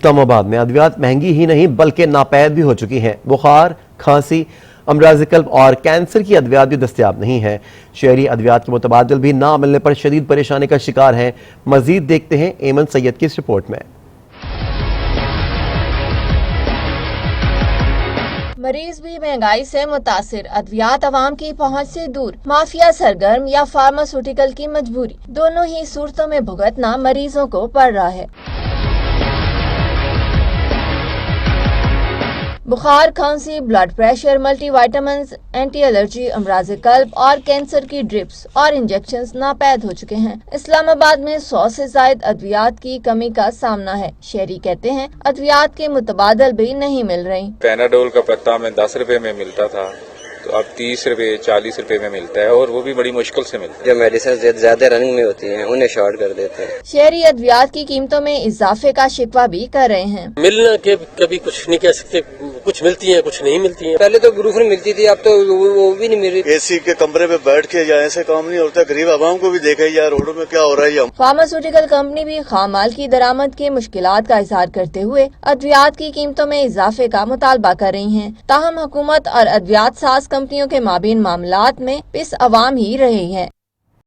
اسلام آباد میں ادویات مہنگی ہی نہیں بلکہ ناپید بھی ہو چکی ہیں۔ بخار، کھانسی، امراض قلب اور کینسر کی ادویات بھی دستیاب نہیں ہیں۔ شہری ادویات کے متبادل بھی نہ ملنے پر شدید پریشانی کا شکار ہیں۔ مزید دیکھتے ہیں ایمن سید کی اس رپورٹ میں۔ مریض بھی مہنگائی سے متاثر، ادویات عوام کی پہنچ سے دور، مافیا سرگرم یا فارماسوٹیکل کی مجبوری، دونوں ہی صورتوں میں بھگتنا مریضوں کو پڑ رہا ہے۔ بخار، کھانسی، blood pressure, multi vitamins, anti allergy, امراض قلب اور کینسر کی ڈرپس اور انجیکشنز ناپید ہو چکے ہیں۔ اسلام آباد میں 100 سے زائد ادویات کی کمی کا سامنا ہے۔ شہری کہتے ہیں ادویات کے متبادل بھی نہیں مل رہے۔ پیناڈول کا پتا ہمیں 10 روپے میں ملتا تھا تو اب 30 روپے 40 روپے میں ملتا ہے، اور وہ بھی بڑی مشکل سے ملتا ہے۔ جو میڈیسن زیادہ رنگ میں ہوتی ہیں انہیں شارٹ کر دیتے ہیں۔ شہری ادویات کی قیمتوں میں اضافے کا شکوہ بھی کر رہے ہیں۔ ملنا کے کبھی کچھ نہیں کہہ سکتے، کچھ ملتی ہیں کچھ نہیں ملتی ہیں۔ پہلے تو گروپ میں ملتی تھی، اب تو وہ بھی نہیں مل رہی۔ اے سی کے کمرے میں بیٹھ کے جائے سے کام نہیں ہوتا، غریب عوام کو بھی دیکھا جائے روڈوں میں کیا ہو رہا ہے۔ فارماسوٹیکل کمپنی بھی خام مال کی درآمد کے مشکلات کا اظہار کرتے ہوئے ادویات کی قیمتوں میں اضافے کا مطالبہ کر رہی ہیں۔ تاہم حکومت اور ادویات ساز کمپنیوں کے مابین معاملات میں پس عوام ہی رہی ہے۔